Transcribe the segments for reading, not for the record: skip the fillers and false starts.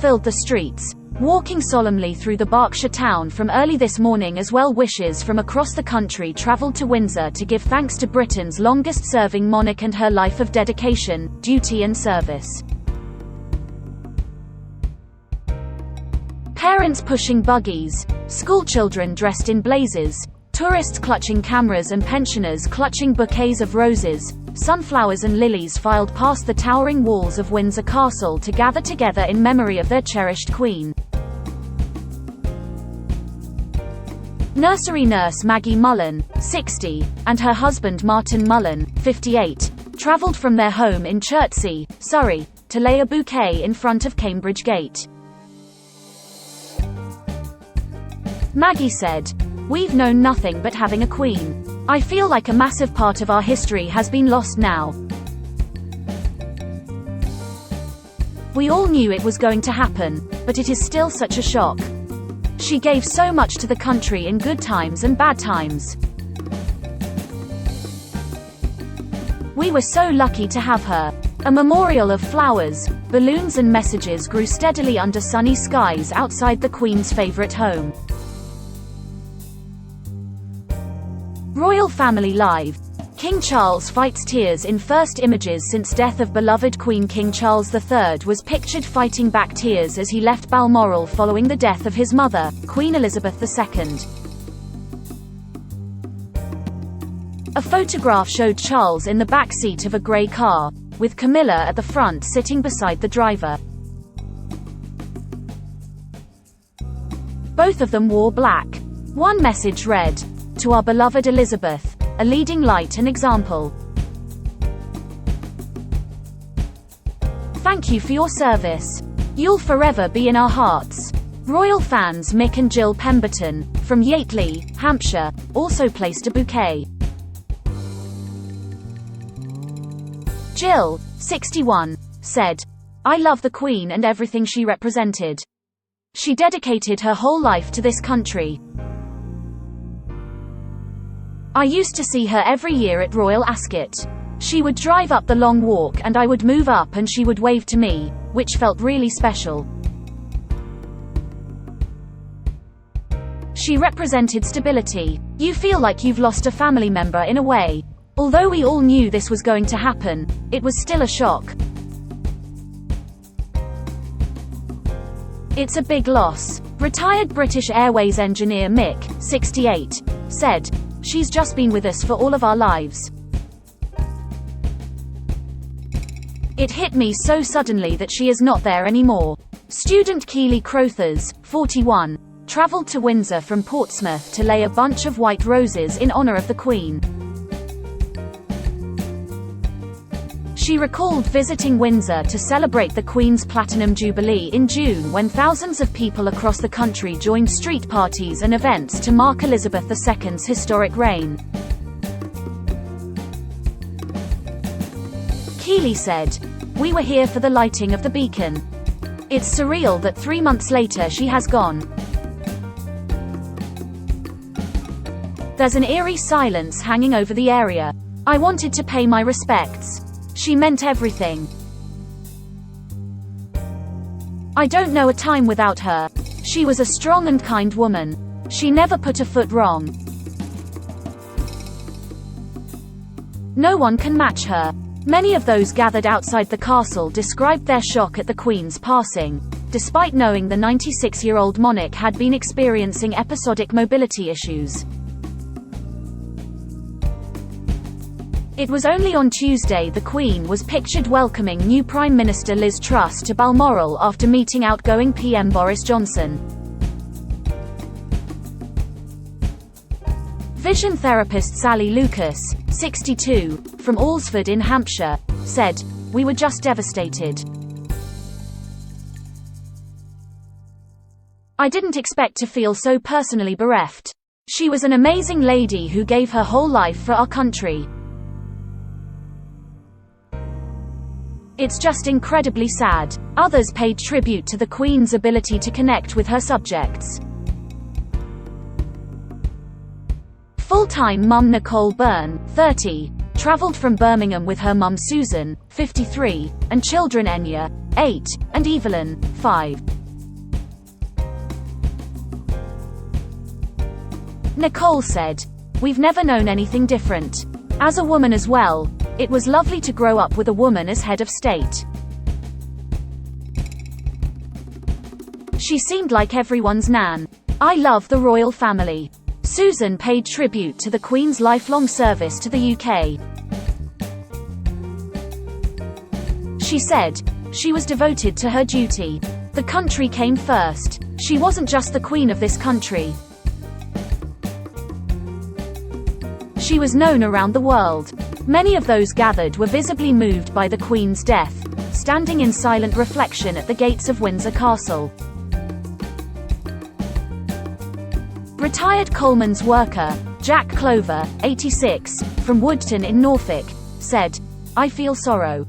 filled the streets, walking solemnly through the Berkshire town from early this morning as well-wishers from across the country travelled to Windsor to give thanks to Britain's longest-serving monarch and her life of dedication, duty and service. Parents pushing buggies, schoolchildren dressed in blazers, tourists clutching cameras and pensioners clutching bouquets of roses, sunflowers and lilies filed past the towering walls of Windsor Castle to gather together in memory of their cherished queen. Nursery nurse Maggie Mullan, 60, and her husband Martin Mullan, 58, travelled from their home in Chertsey, Surrey, to lay a bouquet in front of Cambridge Gate. Maggie said, "We've known nothing but having a queen. I feel like a massive part of our history has been lost now. We all knew it was going to happen, but it is still such a shock. She gave so much to the country in good times and bad times. We were so lucky to have her." A memorial of flowers, balloons and messages grew steadily under sunny skies outside the Queen's favourite home. Royal Family Live. King Charles fights tears in first images since death of beloved Queen. King Charles III was pictured fighting back tears as he left Balmoral following the death of his mother, Queen Elizabeth II. A photograph showed Charles in the back seat of a grey car, with Camilla at the front sitting beside the driver. Both of them wore black. One message read, "To our beloved Elizabeth, a leading light and example. Thank you for your service. You'll forever be in our hearts." Royal fans Mick and Jill Pemberton, from Yateley, Hampshire, also placed a bouquet. Jill, 61, said, "I love the Queen and everything she represented. She dedicated her whole life to this country. I used to see her every year at Royal Ascot. She would drive up the long walk and I would move up and she would wave to me, which felt really special. She represented stability. You feel like you've lost a family member in a way. Although we all knew this was going to happen, it was still a shock. It's a big loss." Retired British Airways engineer Mick, 68, said, "She's just been with us for all of our lives. It hit me so suddenly that she is not there anymore." Student Keely Crothers, 41, travelled to Windsor from Portsmouth to lay a bunch of white roses in honour of the Queen. She recalled visiting Windsor to celebrate the Queen's Platinum Jubilee in June when thousands of people across the country joined street parties and events to mark Elizabeth II's historic reign. Keely said, "We were here for the lighting of the beacon. It's surreal that 3 months later she has gone. There's an eerie silence hanging over the area. I wanted to pay my respects. She meant everything. I don't know a time without her. She was a strong and kind woman. She never put a foot wrong. No one can match her." Many of those gathered outside the castle described their shock at the Queen's passing, despite knowing the 96-year-old monarch had been experiencing episodic mobility issues. It was only on Tuesday the Queen was pictured welcoming new Prime Minister Liz Truss to Balmoral after meeting outgoing PM Boris Johnson. Vision therapist Sally Lucas, 62, from Alresford in Hampshire, said, "We were just devastated. I didn't expect to feel so personally bereft. She was an amazing lady who gave her whole life for our country. It's just incredibly sad." Others paid tribute to the Queen's ability to connect with her subjects. Full-time mum Nicole Byrne, 30, travelled from Birmingham with her mum Susan, 53, and children Enya, 8, and Evelyn, 5. Nicole said, "We've never known anything different. As a woman as well, it was lovely to grow up with a woman as head of state. She seemed like everyone's nan. I love the royal family." Susan paid tribute to the Queen's lifelong service to the UK. She said, "She was devoted to her duty. The country came first. She wasn't just the Queen of this country. She was known around the world." Many of those gathered were visibly moved by the Queen's death, standing in silent reflection at the gates of Windsor Castle. Retired Coleman's worker, Jack Clover, 86, from Woodton in Norfolk, said, "I feel sorrow.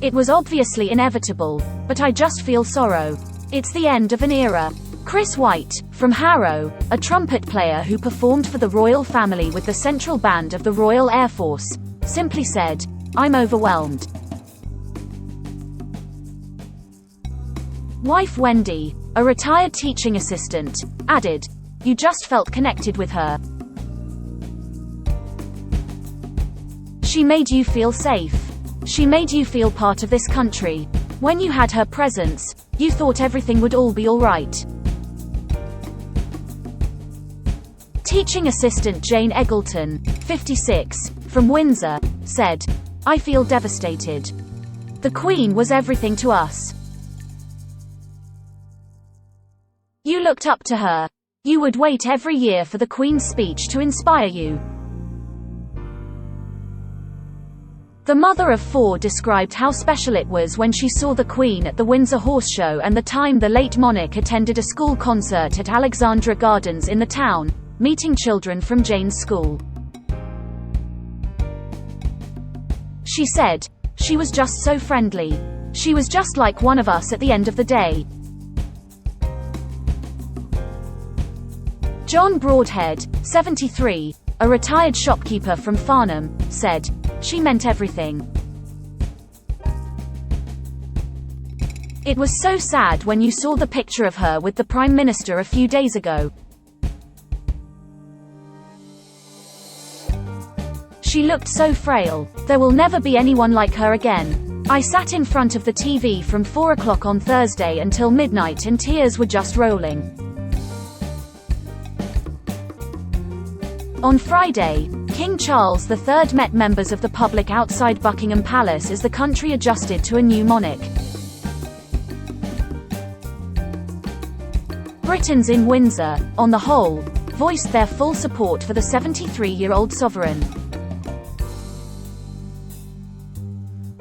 It was obviously inevitable, but I just feel sorrow. It's the end of an era." Chris White, from Harrow, a trumpet player who performed for the royal family with the Central Band of the Royal Air Force, simply said, "I'm overwhelmed." Wife Wendy, a retired teaching assistant, added, "You just felt connected with her. She made you feel safe. She made you feel part of this country. When you had her presence, you thought everything would all be all right." Teaching assistant Jane Eggleton, 56, from Windsor, said, "I feel devastated. The Queen was everything to us. You looked up to her. You would wait every year for the Queen's speech to inspire you." The mother of four described how special it was when she saw the Queen at the Windsor Horse Show and the time the late monarch attended a school concert at Alexandra Gardens in the town, meeting children from Jane's school. She said, "She was just so friendly. She was just like one of us at the end of the day." John Broadhead, 73, a retired shopkeeper from Farnham, said, "She meant everything. It was so sad when you saw the picture of her with the Prime Minister a few days ago. She looked so frail. There will never be anyone like her again. I sat in front of the TV from 4 o'clock on Thursday until midnight and tears were just rolling." On Friday, King Charles III met members of the public outside Buckingham Palace as the country adjusted to a new monarch. Britons in Windsor, on the whole, voiced their full support for the 73-year-old sovereign.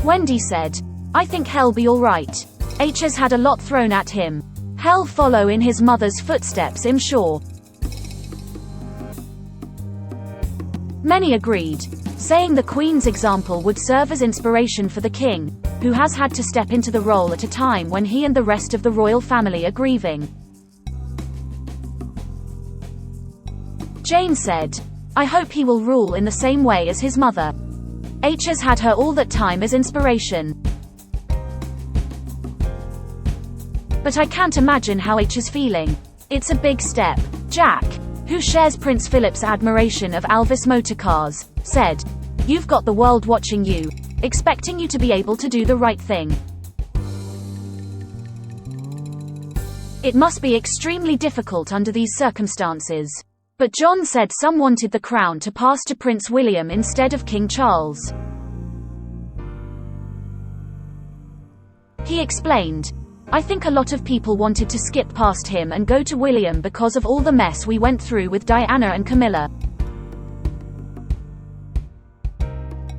Wendy said, "I think he'll be all right. H has had a lot thrown at him. He'll follow in his mother's footsteps, I'm sure." Many agreed, saying the Queen's example would serve as inspiration for the King, who has had to step into the role at a time when he and the rest of the royal family are grieving. Jane said, "I hope he will rule in the same way as his mother. H has had her all that time as inspiration. But I can't imagine how H is feeling. It's a big step." Jack, who shares Prince Philip's admiration of Alvis motorcars, said, "You've got the world watching you, expecting you to be able to do the right thing. It must be extremely difficult under these circumstances." But John said some wanted the crown to pass to Prince William instead of King Charles. He explained, "I think a lot of people wanted to skip past him and go to William because of all the mess we went through with Diana and Camilla."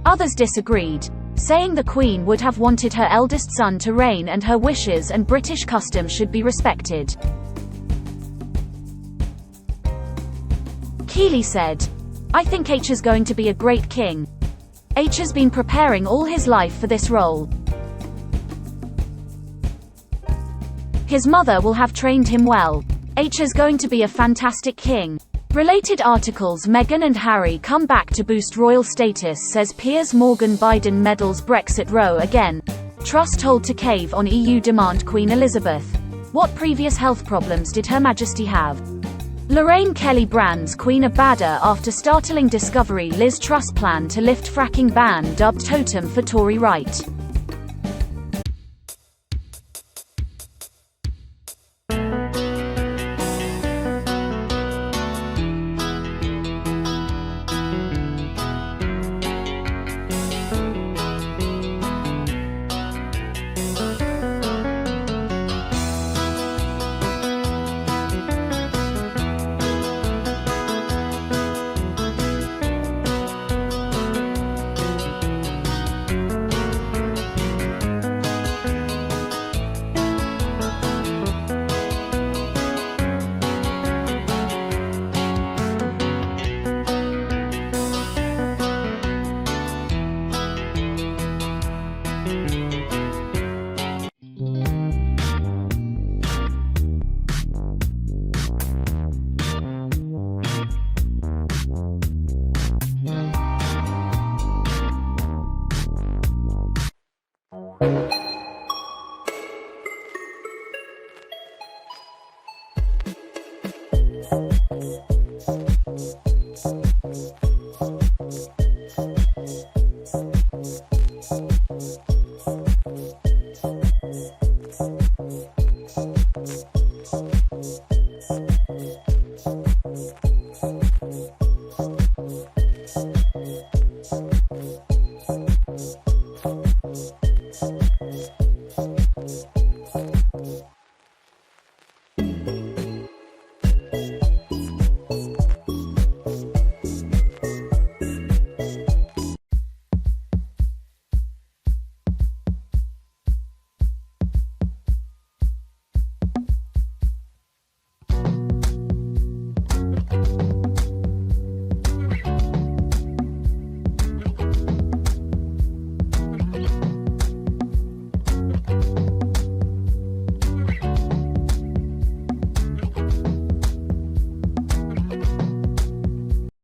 Others disagreed, saying the Queen would have wanted her eldest son to reign and her wishes and British custom should be respected. Keeley said, "I think H is going to be a great king. H has been preparing all his life for this role. His mother will have trained him well. H is going to be a fantastic king." Related articles: Meghan and Harry come back to boost royal status, says Piers Morgan. Biden meddles Brexit row again. Trust told to cave on EU demand. Queen Elizabeth. What previous health problems did Her Majesty have? Lorraine Kelly brands Queen a badder after startling discovery Liz Truss plan to lift fracking ban dubbed totem for Tory right.